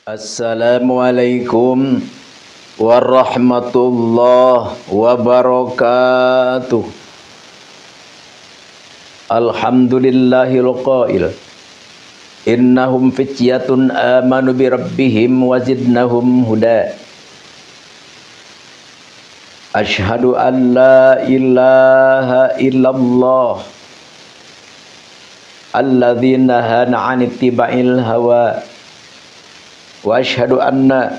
Assalamualaikum warahmatullahi wabarakatuh. Alhamdulillahil qail innahum fityatun amanu bi rabbihim wa zidnahum huda. Asyhadu an la ilaha illallah alladzina nahana 'anit tiba'il hawa. Wa asyhadu anna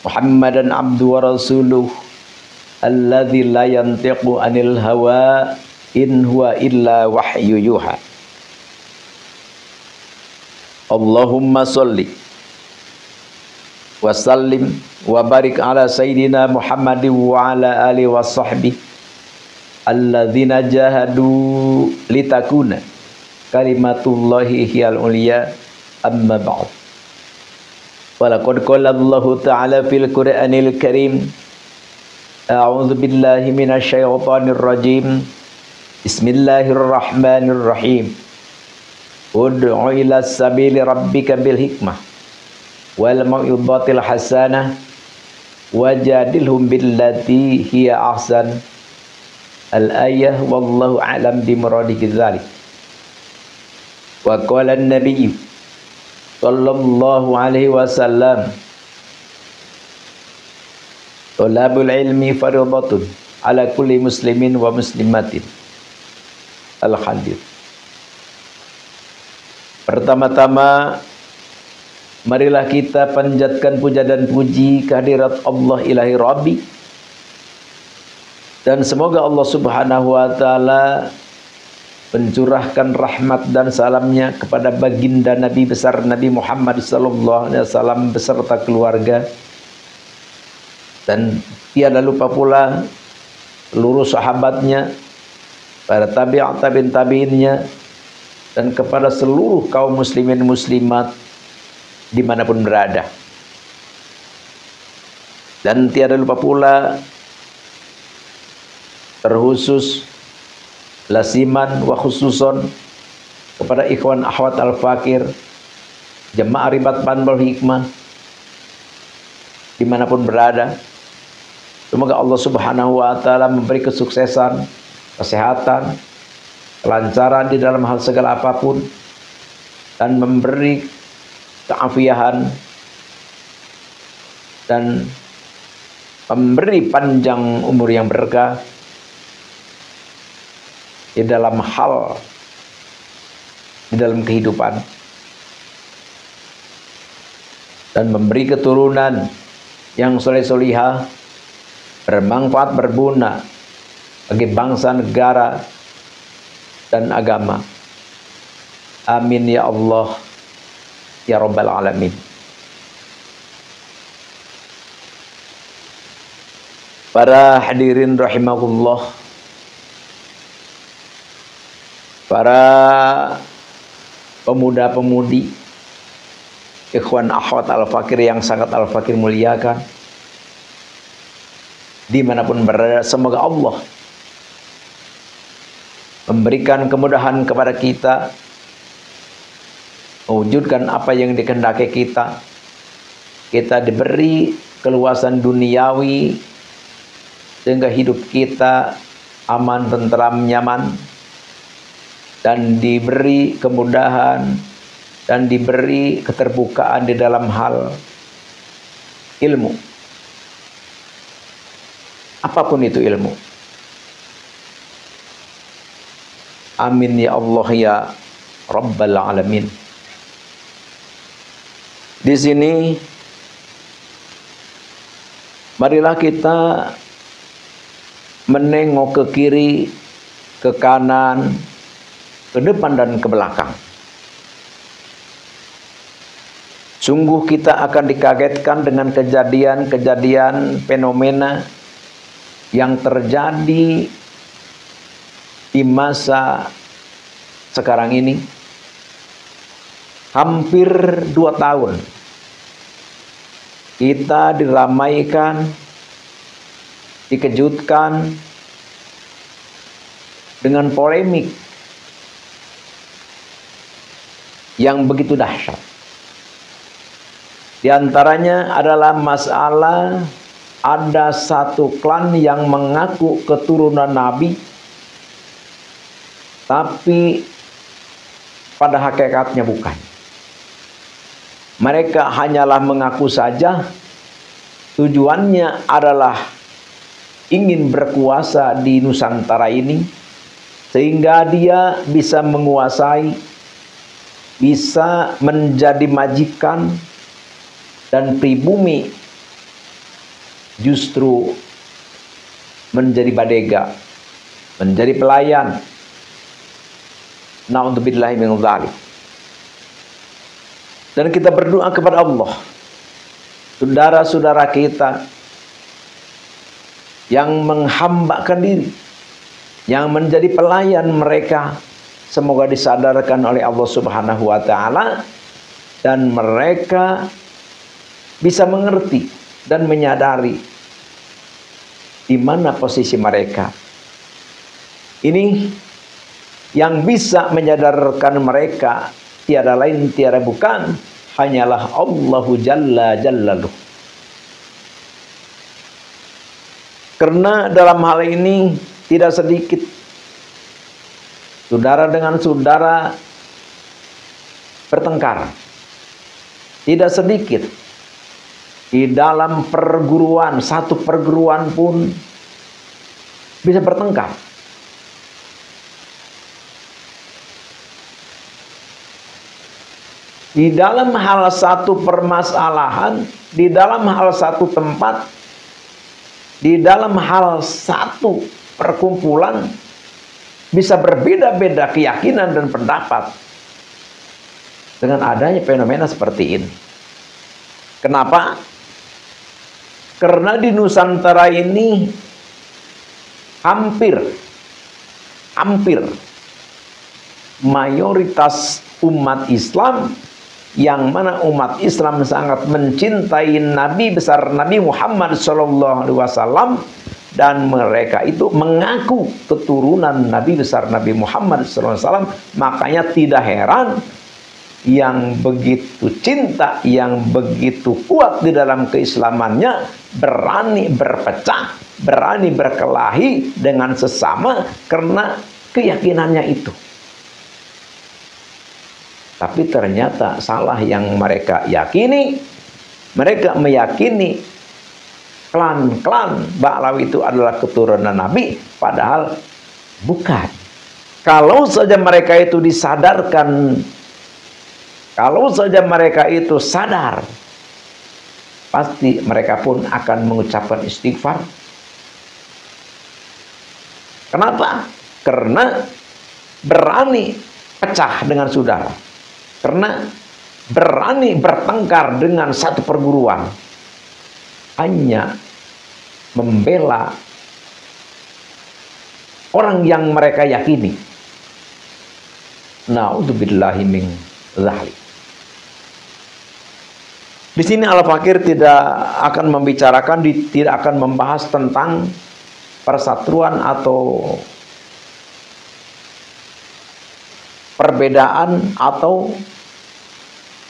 Muhammadan abdu wa rasuluh alladzi la yantiqu anil hawa in huwa illa wahyu yuha. Allahumma sholli wa sallim wa barik ala sayyidina Muhammadin wa ala alihi wa sahbihi alladzina jahadu litakuna kalimatullahi hiyal uliya amma ba'd. Walaqad qala Allahu ta'ala fil Qur'anil Karim a'udzu billahi minasy syaithanir rajim. Bismillahirrahmanirrahim. Ud'u ila sabili rabbika bil hikmah wal mau'izatil hasanah wajadilhum billati hiya ahsan. Al-ayah wallahu a'lam bimuradihi dzalik. Wa qala an-nabiy sallallahu alaihi wasallam, thalabul ilmi fardhatun ala kulli muslimin wa muslimatin. Al-Hadith. Pertama-tama marilah kita panjatkan puja dan puji kehadirat Allah ilahi Rabbi, dan semoga Allah subhanahu wa ta'ala mencurahkan rahmat dan salamnya kepada baginda Nabi besar Nabi Muhammad sallallahu alaihi wasallam beserta keluarga, dan tiada lupa pula seluruh sahabatnya, para tabi'in tabi'innya, dan kepada seluruh kaum muslimin muslimat dimanapun berada. Dan tiada lupa pula terkhusus lasiman wa khususon kepada ikhwan akhwat al-fakir jemaah ribat Panbal Hikmah dimanapun berada. Semoga Allah subhanahu wa ta'ala memberi kesuksesan, kesehatan, kelancaran di dalam hal segala apapun, dan memberi keafiahan dan memberi panjang umur yang berkah di dalam kehidupan, dan memberi keturunan yang soleh-solihah, bermanfaat, berguna bagi bangsa, negara, dan agama. Amin ya Allah ya Rabbal Alamin. Para hadirin rahimahullah, para pemuda-pemudi, ikhwan akhwat al-fakir yang sangat al-fakir muliakan dimanapun berada, semoga Allah memberikan kemudahan kepada kita mewujudkan apa yang dikehendaki kita. Kita diberi keluasan duniawi sehingga hidup kita aman, tentram, nyaman, dan diberi kemudahan dan diberi keterbukaan di dalam hal ilmu, apapun itu ilmu. Amin ya Allah ya Rabbal Alamin. Di sini marilah kita menengok ke kiri, ke kanan, ke depan, dan ke belakang. Sungguh kita akan dikagetkan dengan kejadian-kejadian fenomena yang terjadi di masa sekarang ini. Hampir 2 tahun kita diramaikan, dikejutkan dengan polemik yang begitu dahsyat. Di antaranya adalah masalah ada satu klan yang mengaku keturunan Nabi, tapi pada hakikatnya bukan. Mereka hanyalah mengaku saja, tujuannya adalah ingin berkuasa di Nusantara ini, sehingga dia bisa menguasai, bisa menjadi majikan, dan pribumi justru menjadi badega, menjadi pelayan. Na'udzubillahi min dzalik. Dan kita berdoa kepada Allah, saudara-saudara kita yang menghambakan diri, yang menjadi pelayan mereka, semoga disadarkan oleh Allah Subhanahu wa taala dan mereka bisa mengerti dan menyadari di mana posisi mereka. Ini yang bisa menyadarkan mereka tiada lain tiada bukan hanyalah Allahu Jalla Jallaluh. Karena dalam hal ini tidak sedikit saudara dengan saudara bertengkar. Tidak sedikit di dalam perguruan, satu perguruan pun bisa bertengkar. Di dalam hal satu permasalahan, di dalam hal satu tempat, di dalam hal satu perkumpulan, bisa berbeda-beda keyakinan dan pendapat dengan adanya fenomena seperti ini. Kenapa? Karena di Nusantara ini hampir mayoritas umat Islam, yang mana umat Islam sangat mencintai Nabi besar Nabi Muhammad SAW, dan mereka itu mengaku keturunan Nabi besar Nabi Muhammad SAW. Makanya tidak heran yang begitu cinta, yang begitu kuat di dalam keislamannya, berani berpecah, berani berkelahi dengan sesama karena keyakinannya itu. Tapi ternyata salah yang mereka yakini. Mereka meyakini klan-klan Ba'lawi itu adalah keturunan Nabi, padahal bukan. Kalau saja mereka itu disadarkan, kalau saja mereka itu sadar, pasti mereka pun akan mengucapkan istighfar. Kenapa? Karena berani pecah dengan saudara, karena berani bertengkar dengan satu perguruan, hanya membela orang yang mereka yakini. Na'udzubillahi min dzalik. Di sini Al-Fakir tidak akan membicarakan, tidak akan membahas tentang persatuan atau perbedaan atau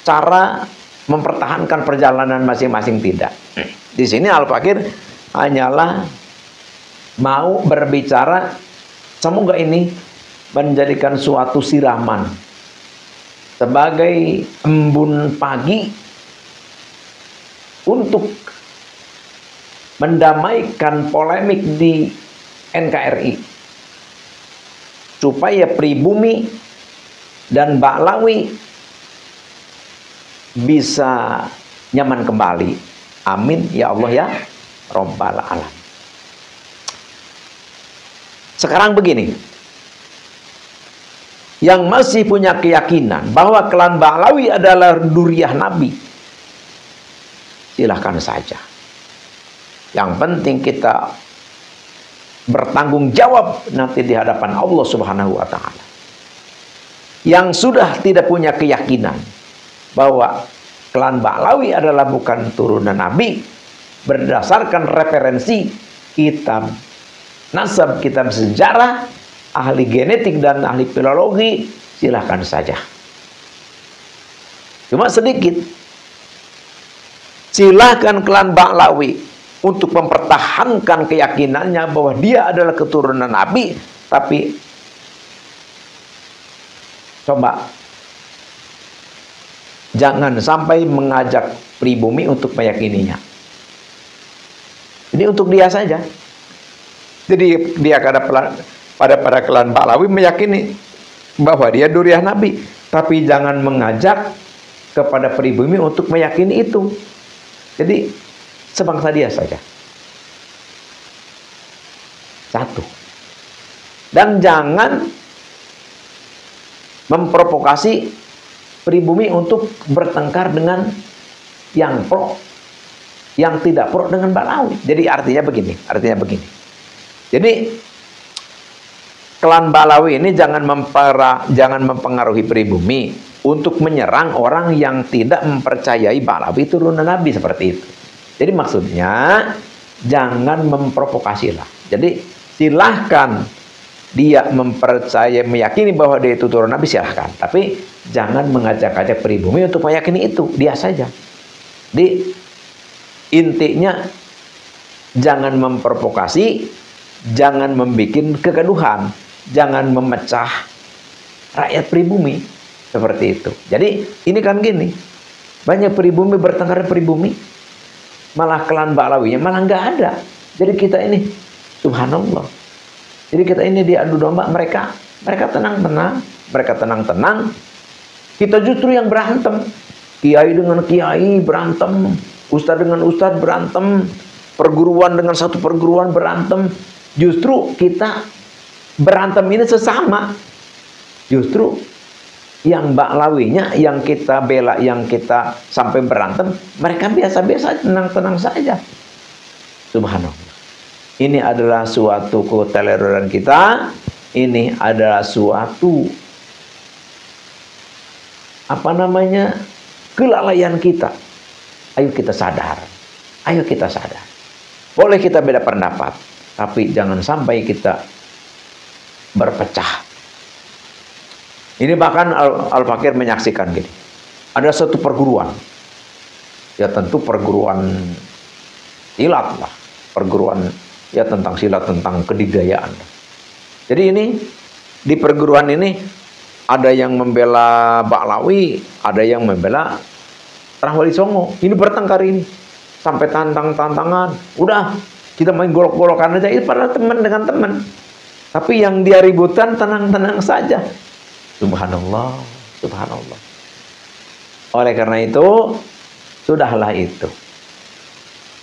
cara mempertahankan perjalanan masing-masing, tidak. Di sini Al-Fakir hanyalah mau berbicara, semoga ini menjadikan suatu siraman sebagai embun pagi untuk mendamaikan polemik di NKRI, supaya pribumi dan Ba'lawi bisa nyaman kembali. Amin ya Allah ya Rabbal Alamin. Sekarang begini, yang masih punya keyakinan bahwa klan Ba'lawi adalah duriyah Nabi, silahkan saja. Yang penting kita bertanggung jawab nanti di hadapan Allah Subhanahu wa taala. Yang sudah tidak punya keyakinan bahwa klan Ba'lawi adalah bukan turunan Nabi, berdasarkan referensi kitab nasab, kitab sejarah, ahli genetik dan ahli filologi, silahkan saja. Cuma sedikit silahkan klan Ba'lawi untuk mempertahankan keyakinannya bahwa dia adalah keturunan Nabi, tapi coba jangan sampai mengajak pribumi untuk meyakininya. Ini untuk dia saja. Jadi dia pada klan Ba'lawi meyakini bahwa dia duriah Nabi, tapi jangan mengajak kepada pribumi untuk meyakini itu. Jadi sebangsa dia saja. Satu. Dan jangan memprovokasi pribumi untuk bertengkar dengan yang pro, yang tidak pro dengan Ba'lawi. Jadi artinya begini. Jadi klan Ba'lawi ini jangan mempengaruhi pribumi untuk menyerang orang yang tidak mempercayai Ba'lawi turunan Nabi seperti itu. Jadi maksudnya jangan memprovokasi lah. Jadi silahkan dia meyakini bahwa dia itu turunan Nabi, silahkan. Tapi jangan mengajak-ajak pribumi untuk meyakini itu. Dia saja. Jadi intinya jangan memprovokasi, jangan membuat kegaduhan, jangan memecah rakyat pribumi. Seperti itu. Jadi ini kan gini, banyak pribumi bertengkar pribumi, malah klan Ba'lawinya malah nggak ada. Jadi kita ini, subhanallah. Jadi kita ini diadu domba, mereka tenang-tenang. Kita justru yang berantem. Kiai dengan kiai berantem, ustadz dengan ustadz berantem, perguruan dengan satu perguruan berantem. Justru kita berantem ini sesama. Justru yang Ba'lawinya, yang kita bela, yang kita sampai berantem, mereka biasa-biasa, tenang-tenang saja. Subhanallah. Ini adalah suatu keteledoran kita. Ini adalah suatu kelalaian kita. Ayo kita sadar. Boleh kita beda pendapat, tapi jangan sampai kita berpecah. Ini bahkan Al-Fakir menyaksikan gini. Ada satu perguruan. Ya tentu perguruan silat lah. Perguruan ya tentang silat, tentang kedikdayaan. Jadi ini di perguruan ini ada yang membela Ba'lawi, ada yang membela Rahwali Songo. Ini bertengkar ini. Sampai tantangan. Udah, kita main golok-golokan aja. Itu padahal teman dengan teman. Tapi yang dia ributan tenang-tenang saja. Subhanallah. Oleh karena itu, sudahlah itu.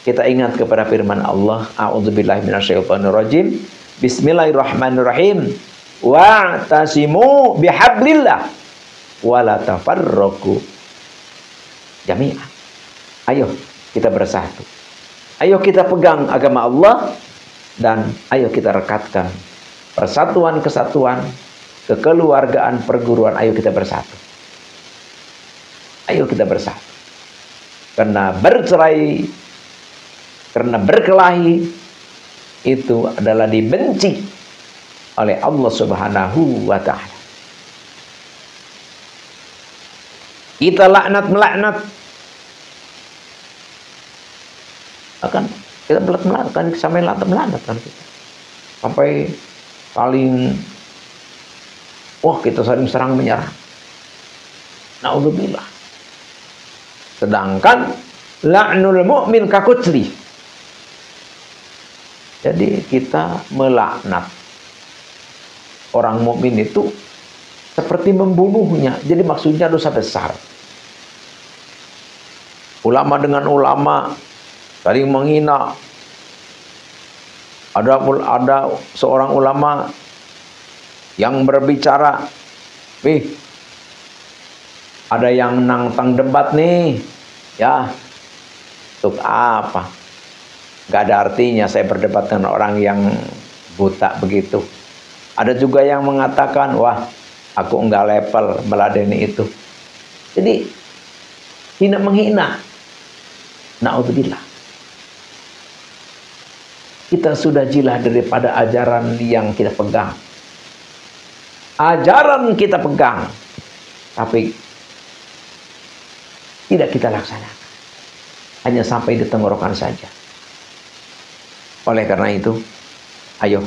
Kita ingat kepada firman Allah, a'udzubillahi minasyaitonirrajim. Bismillahirrahmanirrahim. Wa'tasimu bihablillah wa la tafarraqu jami'an. Ayo kita bersatu. Ayo kita pegang agama Allah dan ayo kita rekatkan persatuan kesatuan, kekeluargaan, perguruan. Ayo kita bersatu. Karena bercerai, karena berkelahi itu adalah dibenci oleh Allah Subhanahu wa ta'ala. Kita melaknat akan kita melaknat kan, sampai melaknat kan kita. Sampai saling kita saling serang menyerang. Na'udzubillah. Sedangkan la'nul mu'min kakutli. Jadi kita melaknat orang mukmin itu seperti membunuhnya. Jadi maksudnya dosa besar. Ulama dengan ulama saling menghina. Ada seorang ulama yang berbicara, ada yang nantang debat nih, ya, untuk apa? Gak ada artinya saya berdebat dengan orang yang buta begitu. Ada juga yang mengatakan, wah, aku enggak level meladeni itu. Jadi hina menghina. Na'udzubillah. Kita sudah jilah daripada ajaran yang kita pegang. Ajaran kita pegang, tapi tidak kita laksanakan. hanya sampai di tenggorokan saja. Oleh karena itu, ayo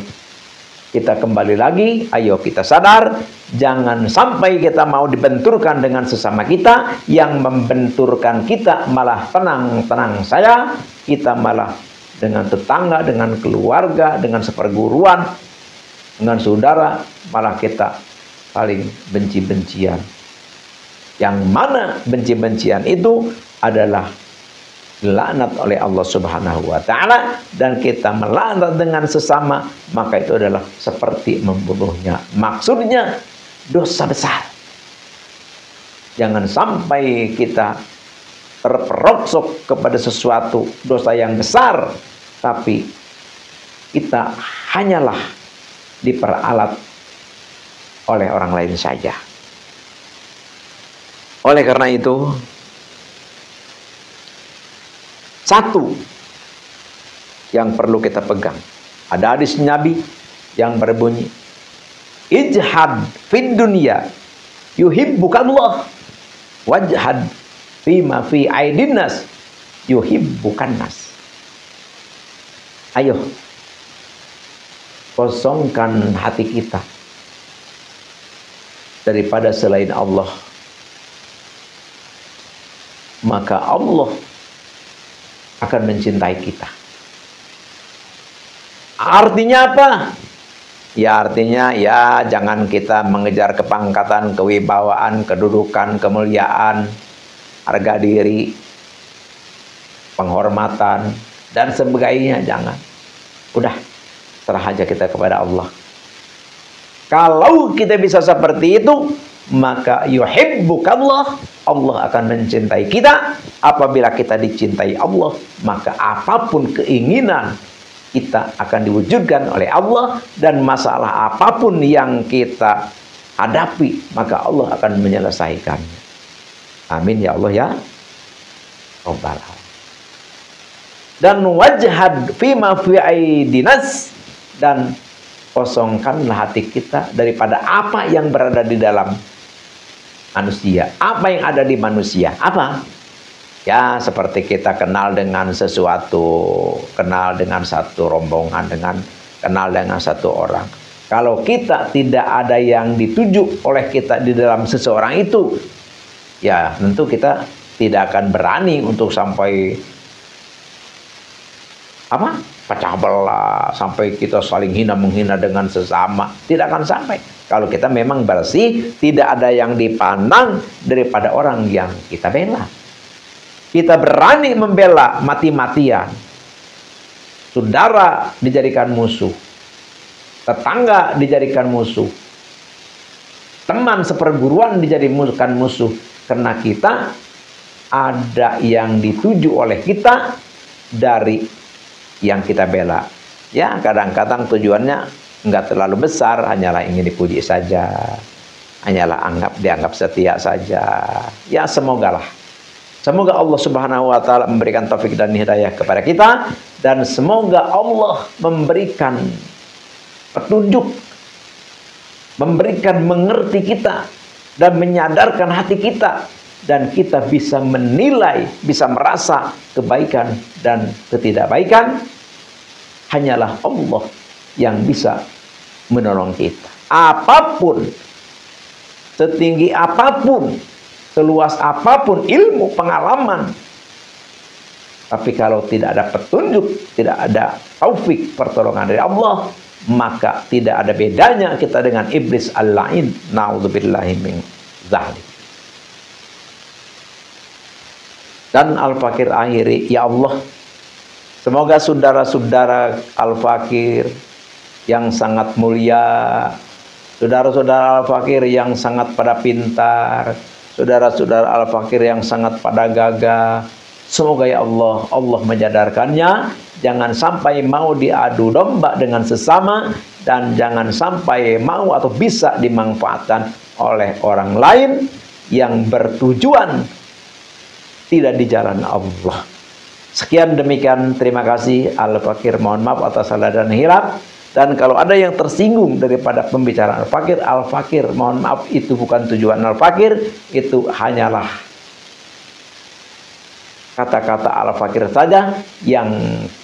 kita kembali lagi, ayo kita sadar, jangan sampai kita mau dibenturkan dengan sesama kita, yang membenturkan kita malah tenang-tenang saya, kita malah dengan tetangga, dengan keluarga, dengan seperguruan, dengan saudara, malah kita saling benci-bencian. Yang mana benci-bencian itu adalah laknat oleh Allah Subhanahu wa Ta'ala, dan kita melaknat dengan sesama, maka itu adalah seperti membunuhnya. Maksudnya dosa besar. Jangan sampai kita terperosok kepada sesuatu dosa yang besar, tapi kita hanyalah diperalat oleh orang lain saja. Oleh karena itu, satu yang perlu kita pegang, ada hadis Nabi yang berbunyi, ijhad fid dunya yuhibbukallah, wajhad fima fi aidin nas yuhibbukan nas. Ayo kosongkan hati kita daripada selain Allah, maka Allah akan mencintai kita. Artinya apa? Ya artinya ya jangan kita mengejar kepangkatan, kewibawaan, kedudukan, kemuliaan, harga diri, penghormatan, dan sebagainya. Jangan. Udah, serah aja kita kepada Allah. Kalau kita bisa seperti itu, maka yuhibbukallah, Allah akan mencintai kita. Apabila kita dicintai Allah, maka apapun keinginan kita akan diwujudkan oleh Allah, dan masalah apapun yang kita hadapi, maka Allah akan menyelesaikannya. Amin ya Allah ya Rabbal alamin. Dan wajhad fima fi aidinas, dan kosongkanlah hati kita daripada apa yang berada di dalam manusia. Apa yang ada di manusia? Apa? Ya seperti kita kenal dengan sesuatu, kenal dengan satu rombongan, kenal dengan satu orang. Kalau kita tidak ada yang dituju oleh kita di dalam seseorang itu, ya tentu kita tidak akan berani untuk sampai pecah belah, sampai kita saling hina-menghina dengan sesama. Tidak akan sampai. Kalau kita memang bersih, tidak ada yang dipandang daripada orang yang kita bela. Kita berani membela mati-matian. Saudara dijadikan musuh, tetangga dijadikan musuh, teman seperguruan dijadikan musuh, karena kita ada yang dituju oleh kita dari yang kita bela. Ya kadang-kadang tujuannya enggak terlalu besar, hanyalah ingin dipuji saja, hanyalah dianggap setia saja. Ya semoga Allah Subhanahu wa Ta'ala memberikan taufik dan hidayah kepada kita, dan semoga Allah memberikan petunjuk, memberikan mengerti kita, dan menyadarkan hati kita, dan kita bisa menilai, bisa merasa kebaikan dan ketidakbaikan. Hanyalah Allah yang bisa menolong kita. Apapun, setinggi apapun, seluas apapun ilmu, pengalaman, tapi kalau tidak ada petunjuk, tidak ada taufik, pertolongan dari Allah, maka tidak ada bedanya kita dengan iblis al-la'in. Na'udzubillahi min dzalik. Dan Al-Fakir akhiri, ya Allah, semoga saudara-saudara Al-Fakir yang sangat mulia, saudara-saudara Al-Fakir yang sangat pada pintar, saudara-saudara Al-Fakir yang sangat pada gagah, semoga ya Allah, Allah menyadarkannya, jangan sampai mau diadu domba dengan sesama, dan jangan sampai mau atau bisa dimanfaatkan oleh orang lain yang bertujuan tidak di jalan Allah. Sekian demikian, terima kasih Al-Fakir, mohon maaf atas salah dan hilaf. Dan kalau ada yang tersinggung daripada pembicaraan Al-Fakir, mohon maaf, itu bukan tujuan Al-Fakir, itu hanyalah kata-kata al-fakir saja yang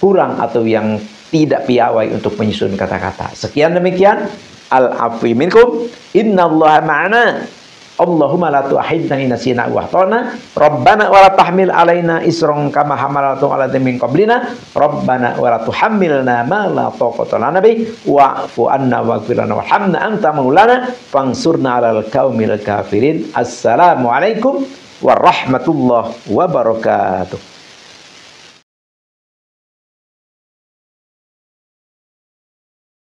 kurang atau yang tidak piawai untuk menyusun kata-kata. Sekian demikian. Al-afwi minkum. Innallaha ma'ana. Allahumma la tu'ahidna in nasina wa akhtana. Rabbana wa la tahmil alaina isran kama hamalatu ala min qablina. Rabbana wa la tuhammilna ma la taqata lana bih wa'fu anna waghfir lana warhamna anta maulana fansurna 'alal qaumil kafirin. Assalamualaikum warahmatullahi wabarakatuh.